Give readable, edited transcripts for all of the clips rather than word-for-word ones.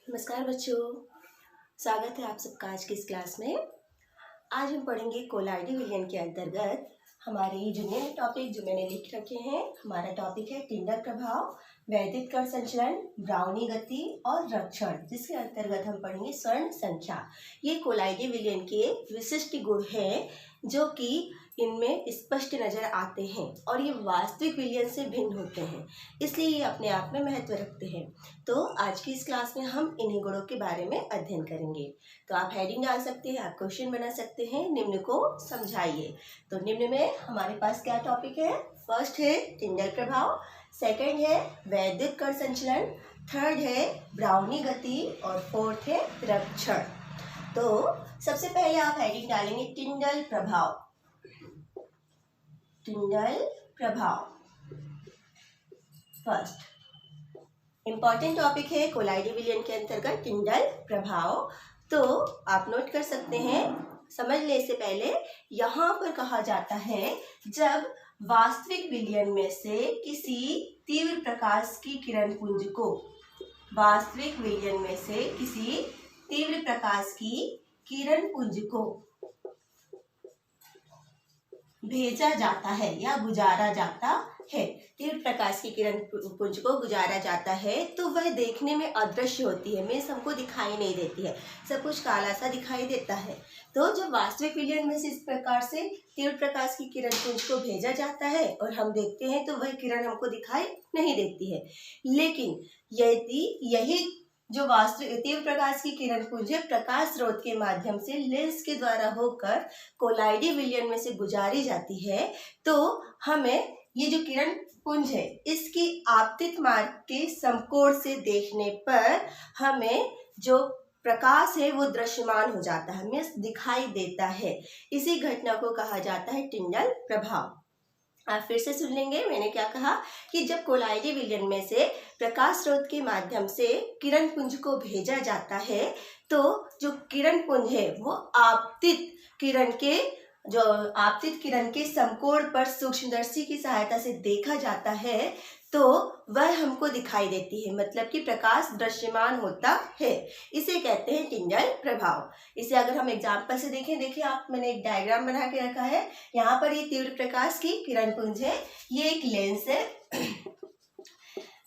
नमस्कार बच्चों, स्वागत है आप सबका आज की इस क्लास में। आज हम पढ़ेंगे कोलाइडी विलियन के अंतर्गत हमारे जो नए टॉपिक जो मैंने लिख रखे हैं। हमारा टॉपिक है टिंडल प्रभाव, वैद्युत कण संचलन, ब्राउनी गति और रक्षण, जिसके अंतर्गत हम पढ़ेंगे स्वर्ण संख्या। ये कोलाइडी विलियन के विशिष्ट गुण हैं जो कि इनमें स्पष्ट नजर आते हैं और ये वास्तविक विलियन से भिन्न होते हैं, इसलिए ये अपने आप में महत्व रखते हैं। तो आज की इस क्लास में हम इन्हीं गुणों के बारे में अध्ययन करेंगे। तो आप हेडिंग डाल सकते हैं, आप क्वेश्चन बना सकते हैं, निम्न को समझाइए। तो निम्न में हमारे पास क्या टॉपिक है? फर्स्ट है टिंडल प्रभाव, सेकंड है वैद्युत कण संचलन, थर्ड है ब्राउनी गति और फोर्थ है रक्षण। तो सबसे पहले आप हेडिंग डालेंगे टिंडल प्रभाव। टिंडल प्रभाव फर्स्ट इंपॉर्टेंट टॉपिक है कोलाइडी विलियन के अंतर्गत टिंडल प्रभाव। तो आप नोट कर सकते हैं, समझ ले से पहले यहाँ पर कहा जाता है जब वास्तविक विलियन में से किसी तीव्र प्रकाश की किरण पुंज को, वास्तविक विलियन में से किसी तीव्र प्रकाश की किरण पुंज को भेजा जाता है या गुजारा जाता है, तीव्र प्रकाश की किरण पुंज को गुजारा जाता है, तो वह देखने में अदृश्य होती है, मीन्स हमको दिखाई नहीं देती है, सब कुछ काला सा दिखाई देता है। तो जब वास्तविक विलियन में से इस प्रकार से तीव्र प्रकाश की किरण पुंज को भेजा जाता है और हम देखते हैं तो वह किरण हमको दिखाई नहीं देती है। लेकिन यदि यही जो वास्तविक तीव्र प्रकाश की किरण पुंज प्रकाश स्रोत के माध्यम से लेंस के द्वारा होकर कोलाइडी विलियन में से गुजारी जाती है, तो हमें ये जो किरण पुंज है इसकी आपतित मार्ग के समकोण से देखने पर हमें जो प्रकाश है वो दृश्यमान हो जाता है, मीन्स दिखाई देता है। इसी घटना को कहा जाता है टिंडल प्रभाव। आप फिर से सुन लेंगे, मैंने क्या कहा कि जब कोलाइडी विलियन में से प्रकाश स्रोत के माध्यम से किरण पुंज को भेजा जाता है, तो जो किरण पुंज है वो आपतित किरण के समकोण पर सूक्ष्मदर्शी की सहायता से देखा जाता है, तो वह हमको दिखाई देती है, मतलब कि प्रकाश दृश्यमान होता है। इसे कहते हैं टिंडल प्रभाव। इसे अगर हम एग्जाम्पल से देखें, देखिए आप, मैंने एक डायग्राम बना के रखा है। यहाँ पर ये तीव्र प्रकाश की किरण पुंज है, ये एक लेंस है।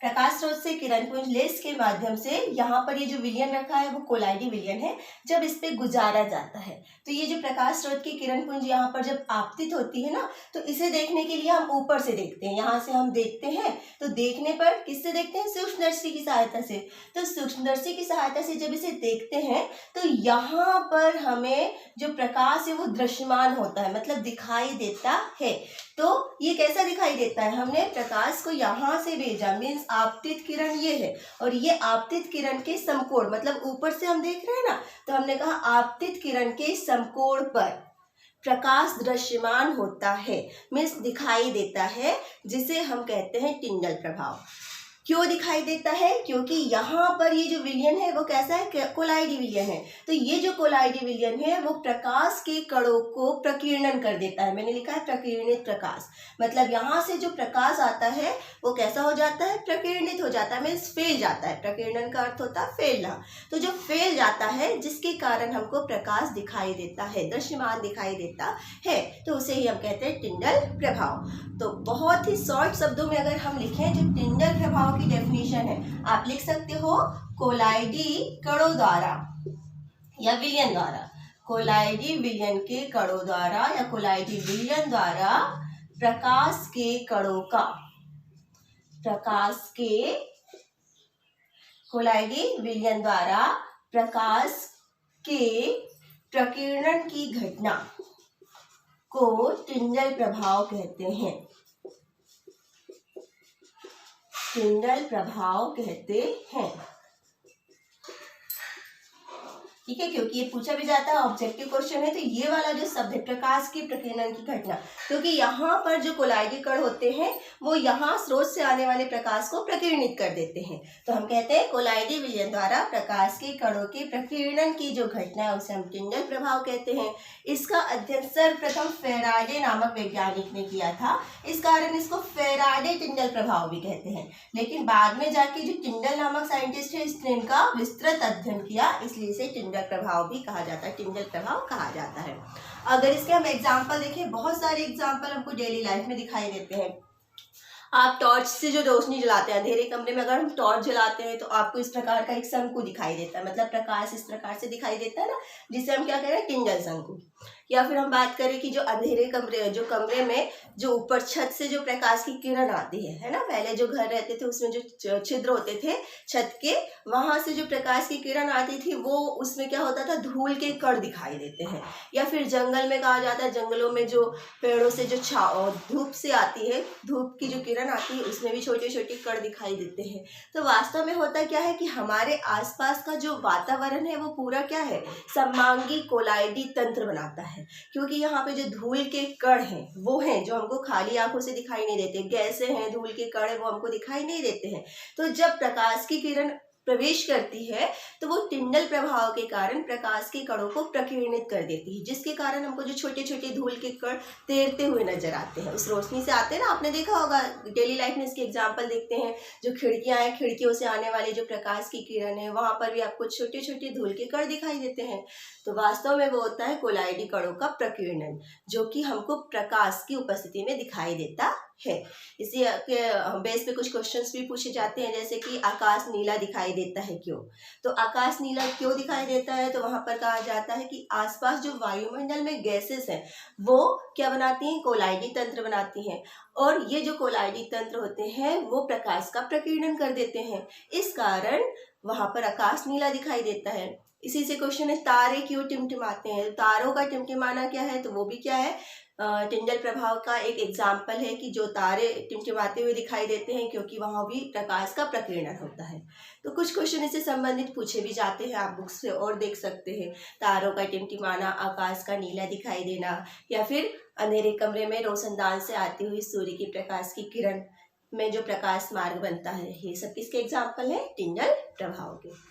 प्रकाश स्रोत से किरण पुंज लेंस के माध्यम से, यहाँ पर ये जो विलियन रखा है वो कोलाइडी विलियन है, जब इस पे गुजारा जाता है तो ये जो प्रकाश स्रोत की किरण पुंज यहाँ पर जब आपतित होती है ना, तो इसे देखने के लिए हम ऊपर से देखते हैं। यहाँ से हम देखते हैं तो देखने पर किससे देखते हैं? सूक्ष्मदर्शी की सहायता से। तो सूक्ष्मदर्शी की सहायता से जब इसे देखते हैं तो यहाँ पर हमें जो प्रकाश है वो दृश्यमान होता है, मतलब दिखाई देता है। तो ये कैसा दिखाई देता है? हमने प्रकाश को यहाँ से भेजा, मीन्स आपतित किरण ये है, और ये आपतित किरण के समकोण, मतलब ऊपर से हम देख रहे हैं ना, तो हमने कहा आपतित किरण के समकोण पर प्रकाश दृश्यमान होता है, मीन्स दिखाई देता है, जिसे हम कहते हैं टिंडल प्रभाव। क्यों दिखाई देता है? क्योंकि यहाँ पर ये जो विलियन है वो कैसा है? कोलाइडी विलियन है। तो ये जो कोलाइडी विलियन है वो प्रकाश के कणों को प्रकीर्णन कर देता है। मैंने लिखा है प्रकीर्णित प्रकाश, मतलब यहाँ से जो प्रकाश आता है वो कैसा हो जाता है? प्रकीर्णित हो जाता है, मीन्स फैल जाता है। प्रकीर्णन का अर्थ होता है फैलना। तो जो फैल जाता है जिसके कारण हमको प्रकाश दिखाई देता है, दृश्यमान दिखाई देता है, तो उसे ही हम कहते हैं टिंडल प्रभाव। तो बहुत ही शॉर्ट शब्दों में अगर हम लिखें, जो टिंडल प्रभाव की डेफिनेशन है, आप लिख सकते हो कोलाइडी कणों द्वारा या विलियन द्वारा, कोलाइडी विलियन के कणों द्वारा या कोलाइडी विलियन द्वारा प्रकाश के कणों का, कोलाइडी विलियन द्वारा प्रकाश के प्रकीर्णन की घटना को टिंडल प्रभाव कहते हैं। टिंडल प्रभाव कहते हैं। ठीक है, क्योंकि ये पूछा भी जाता है, ऑब्जेक्टिव क्वेश्चन है। तो ये वाला जो शब्द है प्रकाश की प्रकीर्णन की घटना, क्योंकि यहाँ पर जो कोलाइडी कण होते हैं वो यहाँ स्रोत से आने वाले प्रकाश को प्रकीर्णित कर देते हैं। तो हम कहते हैं कोलाइडी विलयन द्वारा प्रकाश के कणों के प्रकीर्णन की जो घटना है उसे हम टिंडल प्रभाव कहते हैं। इसका अध्ययन सर्वप्रथम फेराडे नामक वैज्ञानिक ने किया था, इस कारण इसको फेराडे टिंडल प्रभाव भी कहते हैं। लेकिन बाद में जाके जो टिंडल नामक साइंटिस्ट है इसने इनका विस्तृत अध्ययन किया, इसलिए इसे टिंडल प्रभाव भी कहा जाता है, टिंडल प्रभाव कहा जाता है। अगर इसके हम एग्जाम्पल देखें, बहुत सारे एग्जाम्पल हमको डेली लाइफ में दिखाई देते हैं। आप टॉर्च से जो रोशनी जलाते हैं, अंधेरे कमरे में अगर हम टॉर्च जलाते हैं तो आपको इस प्रकार का एक शंकु दिखाई देता है, मतलब प्रकाश इस प्रकार से दिखाई देता है ना, जिसे हम क्या कह रहे हैं, टिंडल शंकु। या फिर हम बात करें कि जो अंधेरे कमरे, जो कमरे में जो ऊपर छत से जो प्रकाश की किरण आती है ना, पहले जो घर रहते थे उसमें जो छिद्र होते थे छत के, वहां से जो प्रकाश की किरण आती थी वो उसमें क्या होता था, धूल के कण दिखाई देते हैं। या फिर जंगल में कहा जाता है, जंगलों में जो पेड़ों से जो धूप से आती है, धूप की जो किरण आती है उसमें भी छोटे छोटे कण दिखाई देते हैं। तो वास्तव में होता क्या है कि हमारे आसपास का जो वातावरण है वो पूरा क्या है, समांगी कोलाइडी तंत्र बनाता है, क्योंकि यहाँ पे जो धूल के कण हैं वो हैं जो हमको खाली आंखों से दिखाई नहीं देते, गैसें हैं, धूल के कण हैं, वो हमको दिखाई नहीं देते हैं। तो जब प्रकाश की किरण प्रवेश करती है तो वो टिंडल प्रभाव के कारण प्रकाश के कणों को प्रकीर्णित कर देती है, जिसके कारण हमको जो छोटे छोटे धूल के कण तैरते हुए नजर आते हैं, उस रोशनी से आते हैं ना। आपने देखा होगा डेली लाइफ में, इसके एग्जाम्पल देखते हैं, जो खिड़कियां हैं, खिड़कियों से आने वाले जो प्रकाश की किरण है वहां पर भी आपको छोटे छोटे धूल के कण दिखाई देते हैं। तो वास्तव में वो होता है कोलाइडी कणों का प्रकीर्णन, जो कि हमको प्रकाश की उपस्थिति में दिखाई देता है। इसी के बेस पे कुछ क्वेश्चंस भी पूछे जाते हैं, जैसे कि आकाश नीला दिखाई देता है क्यों। तो आकाश नीला क्यों दिखाई देता है, तो वहां पर कहा जाता है कि आसपास जो वायुमंडल में गैसेस हैं वो क्या बनाती हैं, कोलाइडी तंत्र बनाती हैं, और ये जो कोलाइडी तंत्र होते हैं वो प्रकाश का प्रकीर्णन कर देते हैं, इस कारण वहां पर आकाश नीला दिखाई देता है। इसी से क्वेश्चन है, तारे क्यों टिमटिमाते हैं। तारों का टिमटिमाना क्या है, तो वो भी क्या है, टिंडल प्रभाव का एक एग्जाम्पल है कि जो तारे टिमटिमाते हुए दिखाई देते हैं क्योंकि वहां भी प्रकाश का प्रकीर्णन होता है। तो कुछ क्वेश्चन इससे संबंधित पूछे भी जाते हैं, आप बुक्स से और देख सकते हैं। तारों का टिमटिमाना, आकाश का नीला दिखाई देना, या फिर अंधेरे कमरे में रोशनदान से आती हुई सूर्य की प्रकाश की किरण में जो प्रकाश मार्ग बनता है, ये सब किसके एग्जाम्पल है, टिंडल प्रभाव के।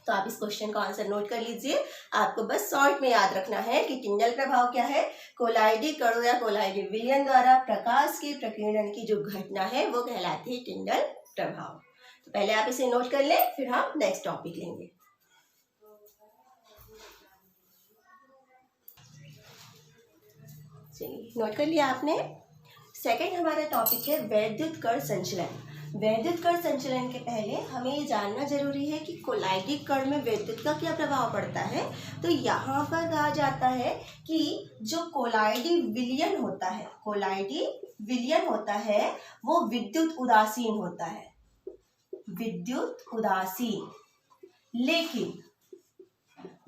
तो आप इस क्वेश्चन का आंसर नोट कर लीजिए। आपको बस शॉर्ट में याद रखना है कि टिंडल प्रभाव क्या है, कोलाइडी कणों या कोलाइडी विलयन द्वारा प्रकाश के प्रकीर्णन की जो घटना है वो कहलाती है टिंडल प्रभाव। तो पहले आप इसे नोट कर लें, फिर हम नेक्स्ट टॉपिक लेंगे। चलिए, नोट कर लिया आपने। सेकंड हमारा टॉपिक है वैद्युत कण संचलन। वैद्युत कण संचलन के पहले हमें ये जानना जरूरी है कि कोलाइडी कण में विद्युत का क्या प्रभाव पड़ता है। तो यहाँ पर कहा जाता है कि जो कोलाइडी विलयन होता है, कोलाइडी विलयन होता है वो विद्युत उदासीन होता है, विद्युत उदासीन। लेकिन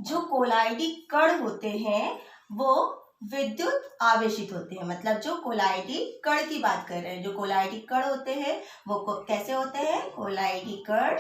जो कोलाइडी कण होते हैं वो विद्युत आवेशित होते हैं। मतलब जो कोलाइडी कण की बात कर रहे हैं, जो कोलाइडी कण होते हैं वो कैसे होते हैं, कोलाइडी कण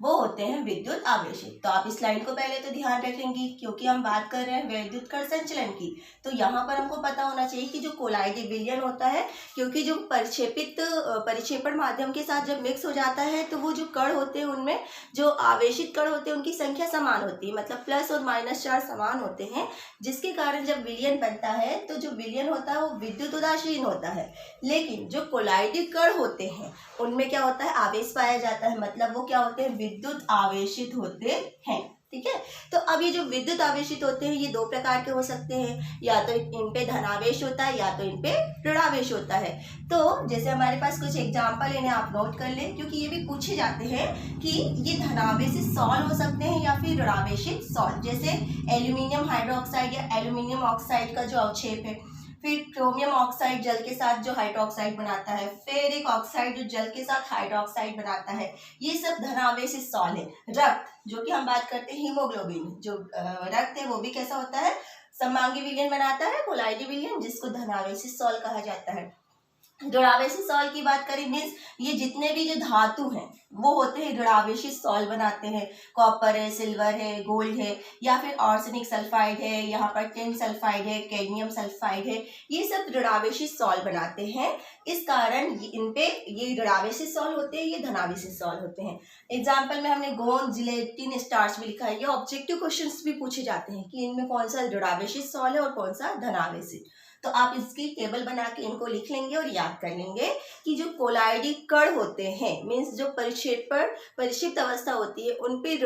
वो होते हैं विद्युत आवेशित। तो आप इस लाइन को पहले तो ध्यान रखेंगे क्योंकि हम बात कर रहे हैं वैद्युत कण संचलन की। तो यहाँ पर हमको पता होना चाहिए कि जो कोलाइडी विलयन होता है, क्योंकि जो परिक्षेपण माध्यम के साथ जब मिक्स हो जाता है तो वो जो कण होते हैं उनमें जो आवेशित कण होते हैं उनकी संख्या समान होती है, मतलब प्लस और माइनस चार्ज समान होते हैं, जिसके कारण जब विलयन बनता है तो जो विलयन होता है वो विद्युत उदासीन होता है। लेकिन जो कोलाइडी कण होते हैं उनमें क्या होता है, आवेश पाया जाता है, मतलब वो क्या होते हैं, विद्युत आवेशित होते हैं। ठीक है, तो अब ये जो विद्युत आवेशित होते हैं ये दो प्रकार के हो सकते हैं, या तो इन पे धनावेश होता है या तो इन पे ऋणावेश होता है। तो जैसे हमारे पास कुछ एग्जाम्पल इन्हें आप नोट कर लें, क्योंकि ये भी पूछे जाते हैं कि ये धनावेशित सॉल हो सकते हैं या फिर ऋणावेशित सॉल, जैसे एल्यूमिनियम हाइड्रोक्साइड या एल्यूमिनियम ऑक्साइड का जो अवक्षेप है, फिर क्रोमियम ऑक्साइड जल के साथ जो हाइड्रोक्साइड बनाता है, फेरिक ऑक्साइड जो जल के साथ हाइड्रोक्साइड बनाता है, ये सब धनावेशित सॉल है। रक्त, जो कि हम बात करते हैं हीमोग्लोबिन, जो रक्त है वो भी कैसा होता है, समांगी विलयन बनाता है, कोलाइडी विलयन, जिसको धनावेशित सॉल कहा जाता है। ऋणावेशी सॉल्ट की बात करें मीन्स ये जितने भी जो धातु हैं वो होते हैं ऋणावेशी सॉल्ट बनाते हैं। कॉपर है, सिल्वर है, गोल्ड है, या फिर आर्सेनिक सल्फाइड है, यहाँ पर टिन सल्फाइड है, कैडमियम सल्फाइड है, ये सब ऋणावेशी सॉल्ट बनाते हैं। इस कारण इन पे ये ऋणावेशी सॉल्ट होते हैं, ये धनावेशी सॉल्ट होते हैं। एग्जाम्पल में हमने गोंद, जिलेटिन, स्टार्च भी लिखा है। ये ऑब्जेक्टिव क्वेश्चंस भी पूछे जाते हैं कि इनमें कौन सा ऋणावेशी सॉल्ट है और कौन सा धनावेशी। तो आप इसकी टेबल बना के इनको लिख लेंगे और याद कर लेंगे कि जो कोलाइडी कण होते हैं मीन्स जो परिक्षिप्त अवस्था होती है उन पे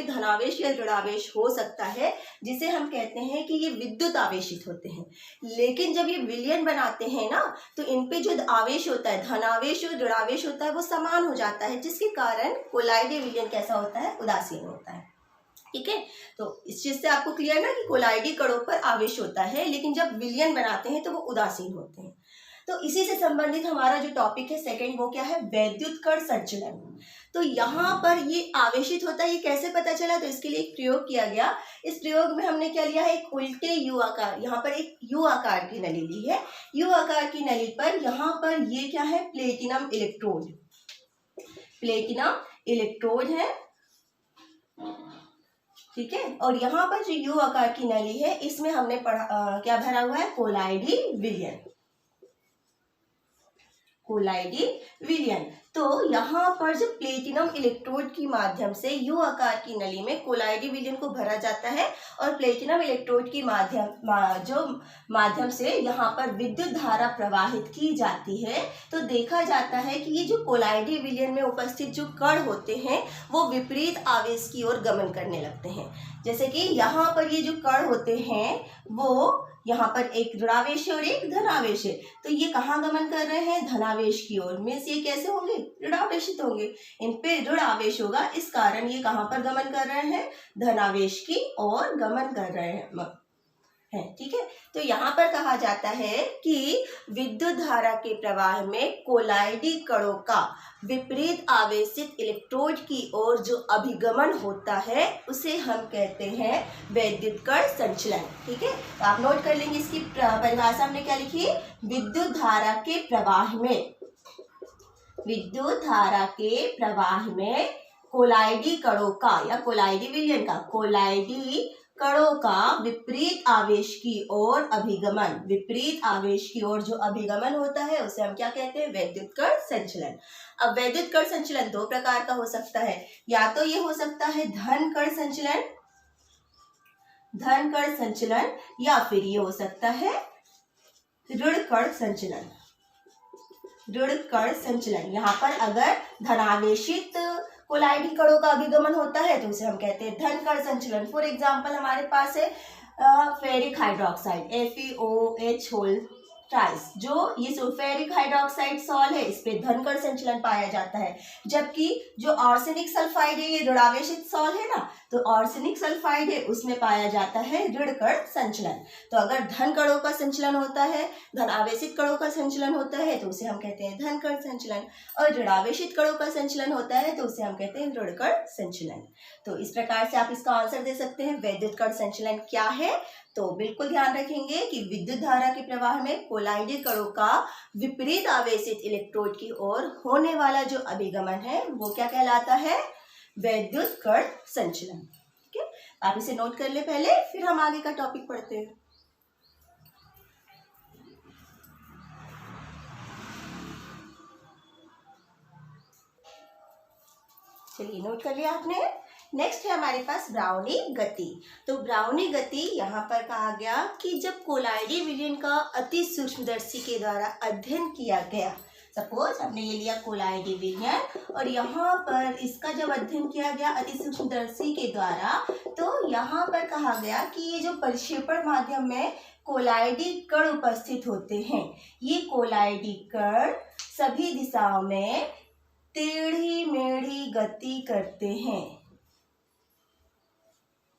धनावेश या ऋणावेश हो सकता है, जिसे हम कहते हैं कि ये विद्युत आवेशित होते हैं। लेकिन जब ये विलयन बनाते हैं ना तो इन पे जो आवेश होता है, धनावेश और ऋणावेश होता है, वो समान हो जाता है, जिसके कारण कोलाइडी विलयन कैसा होता है, उदासीन होता है। ठीक है, तो इस चीज से आपको क्लियर ना कि कोलाइडी कणों पर आवेश होता है, लेकिन जब विलयन बनाते हैं तो वो उदासीन होते हैं। तो इसी से संबंधित हमारा जो टॉपिक है सेकंड, वो क्या है, वैद्युत कण संचलन। तो यहाँ पर ये आवेशित होता है, ये कैसे पता चला, तो इसके लिए एक प्रयोग किया गया। इस प्रयोग में हमने क्या लिया है, एक उल्टे यू आकार, यहाँ पर एक यू आकार की नली ली है। यू आकार की नली पर यहाँ पर ये क्या है, प्लेटिनम इलेक्ट्रोड, प्लेटिनम इलेक्ट्रोड है। ठीक है, और यहाँ पर जो यू आकार की नली है इसमें हमने क्या भरा हुआ है, कोलाइडी विलयन, कोलाइडी विलयन। तो यहाँ पर जो प्लेटिनम इलेक्ट्रोड की माध्यम से यू आकार की नली में कोलाइडी विलयन को भरा जाता है और प्लेटिनम इलेक्ट्रोड की माध्यम से यहाँ पर विद्युत धारा प्रवाहित की जाती है। तो देखा जाता है कि ये जो कोलाइडी विलयन में उपस्थित जो कण होते हैं वो विपरीत आवेश की ओर गमन करने लगते हैं। जैसे कि यहाँ पर ये जो कण होते हैं वो यहाँ पर एक ऋणावेश है और एक धनावेश है, तो ये कहाँ गमन कर रहे हैं, धनावेश की ओर। मीन्स ये कैसे होंगे, ऋणावेशित होंगे, इन पे ऋण आवेश होगा, इस कारण ये कहाँ पर गमन कर रहे हैं, धनावेश की ओर गमन कर रहे हैं। ठीक है, तो यहाँ पर कहा जाता है कि विद्युत धारा के प्रवाह में कोलाइडी कणों का विपरीत आवेशित इलेक्ट्रोड की ओर जो अभिगमन होता है उसे हम कहते हैं वैद्युत कण संचलन। ठीक है, तो आप नोट कर लेंगे, इसकी परिभाषा हमने क्या लिखी, विद्युत धारा के प्रवाह में, विद्युत धारा के प्रवाह में कोलाइडी कणों का या कोलाइडी विलयन का, कोलाइडी कणों का विपरीत आवेश की ओर अभिगमन, विपरीत आवेश की ओर जो अभिगमन होता है उसे हम क्या कहते हैं, वैद्युत कण संचलन। अब वैद्युत कण संचलन दो प्रकार का हो सकता है, या तो ये हो सकता है धन कण संचलन, धन कण संचलन, या फिर ये हो सकता है ऋण कण संचलन, ऋण कण संचलन। यहाँ पर अगर धनावेशित कोलाइडी कणों का अभिगमन होता है तो उसे हम कहते हैं धन कण संचलन। फॉर एग्जाम्पल हमारे पास है फेरिक हाइड्रोक्साइड FeOH होल ट्राइस, जो ये सल्फ्यूरिक हाइड्रोक्साइड सॉल्ट है इस पे धन कण संचलन पाया जाता है। जबकि जो आर्सेनिक सल्फाइड है ये ऋणावेशित सॉल्ट है ना, तो आर्सेनिक सल्फाइड है उसमें पाया जाता है ऋण कण संचलन। तो अगर धन कणों का संचलन होता है, धन आवेशित कणों का संचलन होता है तो उसे हम कहते हैं धन कण संचलन, और ऋणावेशित कणों का संचलन होता है तो उसे हम कहते हैं ऋण कण संचलन। तो इस प्रकार से आप इसका आंसर दे सकते हैं, वैद्युत कण संचलन क्या है। तो बिल्कुल ध्यान रखेंगे कि विद्युत धारा के प्रवाह में कोलाइडी कणों का विपरीत आवेशित इलेक्ट्रोड की ओर होने वाला जो अभिगमन है वो क्या कहलाता है, वैद्युत कण संचलन। ठीक है, आप इसे नोट कर ले पहले, फिर हम आगे का टॉपिक पढ़ते हैं। चलिए नोट कर लिया आपने। नेक्स्ट है हमारे पास ब्राउनी गति। तो ब्राउनी गति यहाँ पर कहा गया कि जब कोलाइडी विलयन का अति सूक्ष्मदर्शी के द्वारा अध्ययन किया गया, सपोज हमने ये लिया कोलाइडी विलयन और यहाँ पर इसका जब अध्ययन किया गया अति सूक्ष्मदर्शी के द्वारा, तो यहाँ पर कहा गया कि ये जो परिक्षेपण माध्यम में कोलाइडी कण उपस्थित होते हैं, ये कोलाइडी कण सभी दिशाओं में टेढ़ी मेढ़ी गति करते हैं,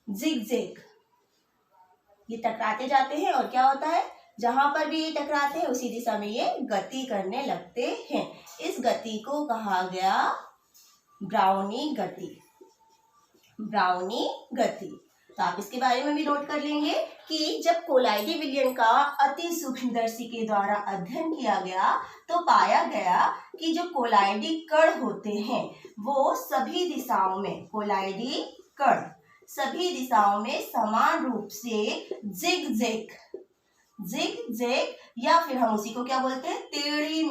जिगजैग, ये टकराते जाते हैं और क्या होता है, जहां पर भी ये टकराते हैं उसी दिशा में ये गति करने लगते हैं। इस गति को कहा गया ब्राउनी गति, ब्राउनी गति। तो आप इसके बारे में भी नोट कर लेंगे कि जब कोलाइडी विलयन का अति सूक्ष्मदर्शी के द्वारा अध्ययन किया गया तो पाया गया कि जो कोलाइडी कण होते हैं वो सभी दिशाओं में, कोलाइडी कण सभी दिशाओं में समान रूप से जिग जैग या फिर हम उसी को क्या बोलते हैं, टेढ़ी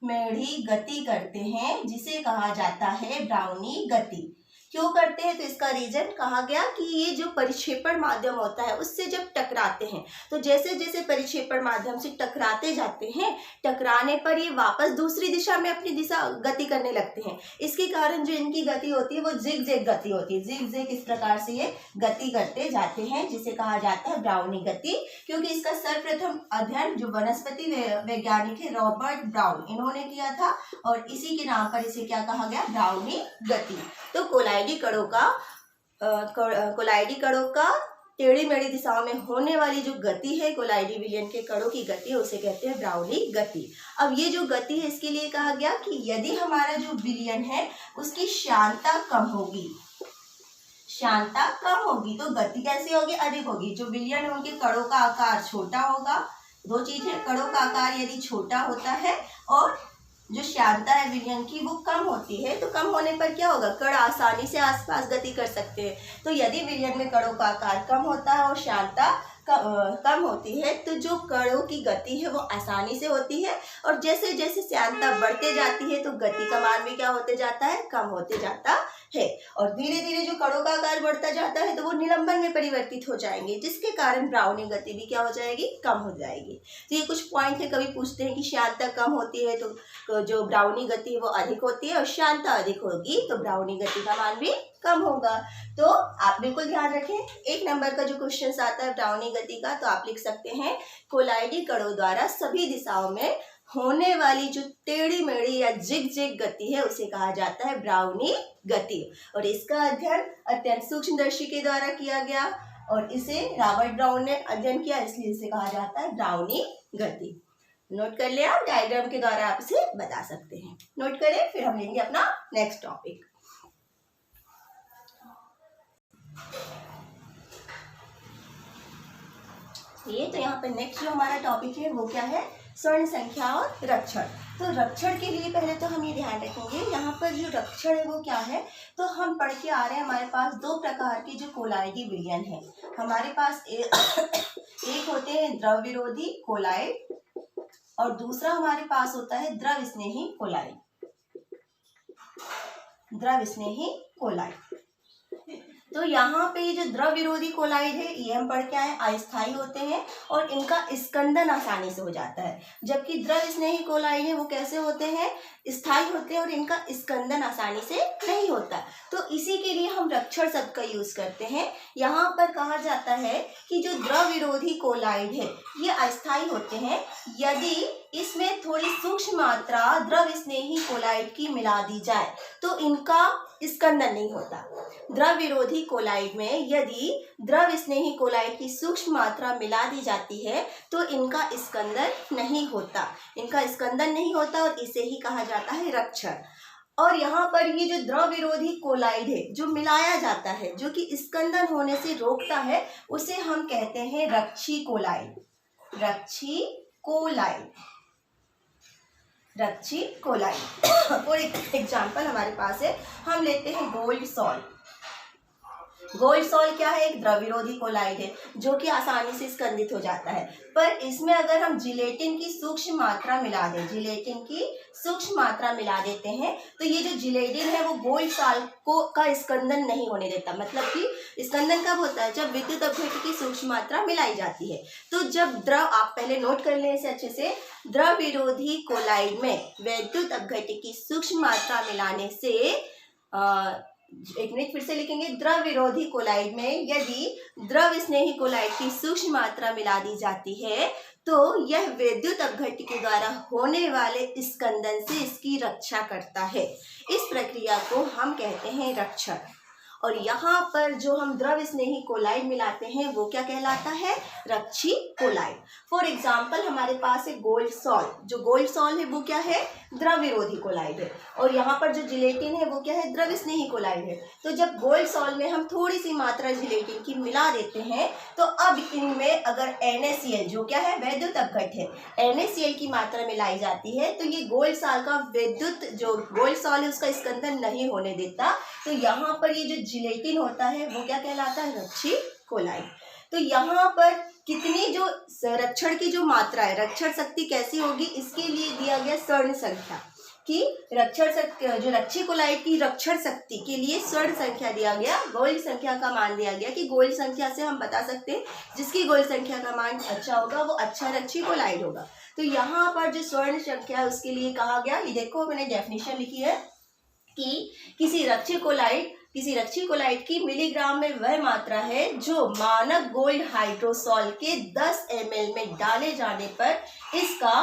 मेढ़ी गति करते हैं, जिसे कहा जाता है ब्राउनी गति। क्यों करते हैं, तो इसका रीजन कहा गया कि ये जो परिक्षेपण माध्यम होता है उससे जब टकराते हैं तो जैसे जैसे परिक्षेपण माध्यम से टकराते जाते हैं, टकराने पर ये वापस दूसरी दिशा में अपनी दिशा गति करने लगते हैं। इसके कारण जो इनकी गति होती है वो जिग जैग गति होती है। जिग जैग इस प्रकार से ये गति करते जाते हैं, जिसे कहा जाता है ब्राउनी गति। क्योंकि इसका सर्वप्रथम अध्ययन जो वनस्पति वैज्ञानिक है रॉबर्ट ब्राउन, इन्होंने किया था और इसी के नाम पर इसे क्या कहा गया, ब्राउनी गति। तो कोलाइडी कणों का टेढ़ी मेढ़ी दिशाओं में होने वाली जो गति है, कोलाइडी विलयन के कणों की गति है, उसे कहते हैं ब्राउनी गति। अब ये जो गति है इसके लिए कहा गया कि यदि हमारा जो विलयन है उसकी श्यानता कम होगी तो गति कैसी होगी, अधिक होगी। जो विलयन है उनके कणों का आकार छोटा होगा, दो चीजें, कणों का आकार यदि छोटा होता है और जो श्यानता है विलयन की वो कम होती है, तो कम होने पर क्या होगा, कण आसानी से आसपास गति कर सकते हैं। तो यदि विलयन में कणों का आकार कम होता है और श्यानता कम होती है तो जो कणों की गति है वो आसानी से होती है, और जैसे जैसे श्यानता बढ़ते जाती है तो गति का मान भी क्या होते जाता है, कम होते जाता है। और धीरे धीरे जो कणों का आकार बढ़ता जाता है तो वो निलंबन में परिवर्तित हो जाएंगे, जिसके कारण ब्राउनी गति भी क्या हो जाएगी, कम हो जाएगी। तो ये कुछ पॉइंट है, कभी पूछते हैं कि श्यानता कम होती है तो जो ब्राउनी गति है वो अधिक होती है, और श्यानता अधिक होगी तो ब्राउनी गति का मान भी कम होगा। तो आप बिल्कुल ध्यान रखें, 1 नंबर का जो क्वेश्चन आता है ब्राउनी गति का, तो आप लिख सकते हैं कोलाइडी कणों द्वारा सभी दिशाओं में होने वाली जो टेढ़ी मेढ़ी या जिग जैग गति है उसे कहा जाता है ब्राउनी गति। और इसका अध्ययन अत्यंत सूक्ष्मदर्शी के द्वारा किया गया और इसे रॉबर्ट ब्राउन ने अध्ययन किया, इसलिए इसे कहा जाता है ब्राउनी गति। नोट कर लिया, डायग्राम के द्वारा आप इसे बता सकते हैं। नोट करें, फिर हम लेंगे अपना नेक्स्ट टॉपिक। ये तो यहाँ पर नेक्स्ट जो हमारा टॉपिक है वो क्या है, स्वर्ण संख्या और रक्षण। तो रक्षण के लिए पहले तो हम ये ध्यान रखेंगे, यहाँ पर जो रक्षण है वो क्या है, तो हम पढ़ के आ रहे हैं हमारे पास 2 प्रकार के जो कोलाइडी विलयन है हमारे पास। एक होते हैं द्रव विरोधी कोलाइड और दूसरा हमारे पास होता है द्रव स्नेही कोलाइड। तो यहाँ पे जो द्रव विरोधी कोलाइड है ये हम पढ़ के आए, अस्थायी होते हैं और इनका स्कंदन आसानी से हो जाता है, जबकि द्रव स्नेही कोलाइड है वो कैसे होते हैं, स्थायी होते हैं और इनका स्कंदन आसानी से नहीं होता। तो इसी के लिए हम रक्षण शब्द का यूज करते हैं। यहाँ पर कहा जाता है कि जो द्रव विरोधी कोलाइड है ये अस्थायी होते हैं यदि इसमें थोड़ी सूक्ष्म मात्रा द्रव स्नेही कोलाइड की मिला दी जाए तो इनका स्कंदन नहीं होता। द्रव विरोधी कोलाइड में यदि द्रव स्नेही कोलाइड की सूक्ष्म मात्रा मिला दी जाती है तो इनका स्कंदन नहीं होता और इसे ही कहा जाता है रक्षण। और यहाँ पर ये जो द्रव विरोधी कोलाइड है जो मिलाया जाता है, जो कि स्कंदन होने से रोकता है, उसे हम कहते हैं रक्षी कोलाइड। और एक एग्जाम्पल हमारे पास है, हम लेते हैं गोल्ड सॉल क्या है, एक द्रव विरोधी कोलाइड है जो कि आसानी से स्कंदित हो जाता है। पर इसमें अगर हम जिलेटिन की सूक्ष्म मात्रा मिला देते हैं तो ये जो जिलेटिन है वो गोल्ड सॉल का स्कंदन नहीं होने देता। मतलब कि स्कंदन कब होता है, जब विद्युत अपघट्य की सूक्ष्म मात्रा मिलाई जाती है। तो जब द्रव, आप पहले नोट कर लें इसे अच्छे से, द्रव विरोधी कोलाइड में विद्युत अपघट्य की सूक्ष्म मात्रा मिलाने से, एक मिनट फिर से लिखेंगे, द्रव विरोधी कोलाइड में यदि द्रव स्नेही कोलाइड की सूक्ष्म मात्रा मिला दी जाती है तो यह विद्युत अपघट्य के द्वारा होने वाले स्कंदन से इसकी रक्षा करता है। इस प्रक्रिया को हम कहते हैं रक्षण। और यहाँ पर जो हम द्रव स्नेही कोलाइड मिलाते हैं वो क्या कहलाता है, रक्षी कोलाइड। फॉर एग्जाम्पल हमारे पास है गोल्ड सॉल्ट, जो गोल्ड सॉल्ट है वो क्या है, द्रव विरोधी कोलाइड है। और यहाँ पर जो जिलेटिन है वो क्या है, द्रव स्नेही कोलाइड है। तो जब गोल्ड सॉल्ट में हम थोड़ी सी मात्रा जिलेटिन की मिला देते हैं तो अब इनमें अगर NaCl जो क्या है, वैद्युत अपघट है, NaCl की मात्रा मिलाई जाती है तो ये गोल्ड सॉल्ट का विद्युत जो गोल्ड सॉल्ट है उसका स्कंदन नहीं होने देता। तो यहाँ पर ये जो जिलेटिन होता है वो क्या कहलाता है, रक्षी कोलाइड। तो यहाँ पर कितनी जो संरक्षण की जो मात्रा है, रक्षण शक्ति कैसी होगी, इसके लिए दिया गया स्वर्ण संख्या कि जो रक्षी कोलाइड की रक्षण शक्ति के लिए स्वर्ण संख्या दिया गया, गोल्ड संख्या का मान दिया गया कि गोल्ड संख्या से हम बता सकते हैं जिसकी गोल्ड संख्या का मान अच्छा होगा वो अच्छा रक्षी कोलाइड होगा। तो यहाँ पर जो स्वर्ण संख्या है उसके लिए कहा गया, ये देखो मैंने डेफिनेशन लिखी है कि किसी रक्षी कोलाइड की मिलीग्राम में वह मात्रा है जो मानक गोल्ड हाइड्रोसॉल के 10 ml में डाले जाने पर इसका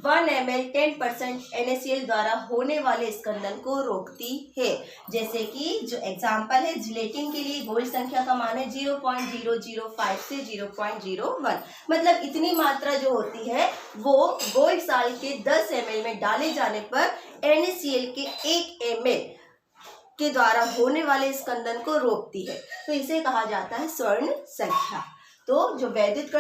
1 ml 10% NaCl द्वारा होने वाले स्कंदन को रोकती है। जैसे कि जो एग्जाम्पल है, जिलेटिन के लिए गोल्ड संख्या का मान है 0.005 से 0.01, मतलब इतनी मात्रा जो होती है वो गोल्ड सॉल्ट के 10 ml में डाले जाने पर NaCl के 1 ml के द्वारा होने वाले स्कंदन को रोकती है। तो इसे कहा जाता है स्वर्ण संख्या। तो जो वैद्युत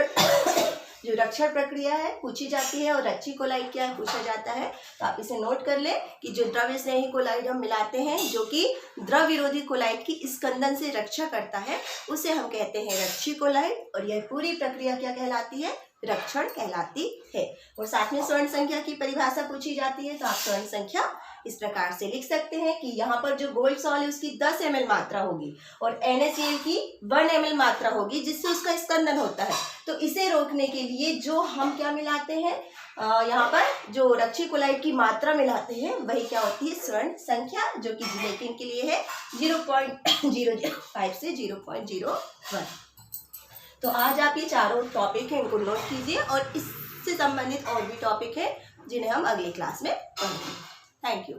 जो रक्षण प्रक्रिया है पूछी जाती है और रक्षी कोलाइड क्या है पूछा जाता है, तो आप इसे नोट कर ले कि जो द्रव स्नेही कोलाइड हम मिलाते हैं जो कि द्रव विरोधी कोलाइड की स्कंदन से रक्षा करता है उसे हम कहते हैं रक्षी कोलाइड। और यह पूरी प्रक्रिया क्या कहलाती है, रक्षण कहलाती है। और साथ में स्वर्ण संख्या की परिभाषा पूछी जाती है तो आप स्वर्ण संख्या इस प्रकार से लिख सकते हैं कि यहाँ पर जो गोल्ड सॉल्ट है उसकी 10 ml मात्रा होगी और NaCl की 1 ml मात्रा होगी जिससे उसका स्कंदन होता है। तो इसे रोकने के लिए जो हम क्या मिलाते हैं, यहाँ पर जो रक्षी कोलाइड की मात्रा मिलाते हैं वही क्या होती है, स्वर्ण संख्या, जो कि जिलेटिन के लिए है 0.005 से 0.01। तो आज आप ये चारों टॉपिक हैं इनको नोट कीजिए और इससे संबंधित और भी टॉपिक है जिन्हें हम अगली क्लास में पढ़ेंगे। Thank you.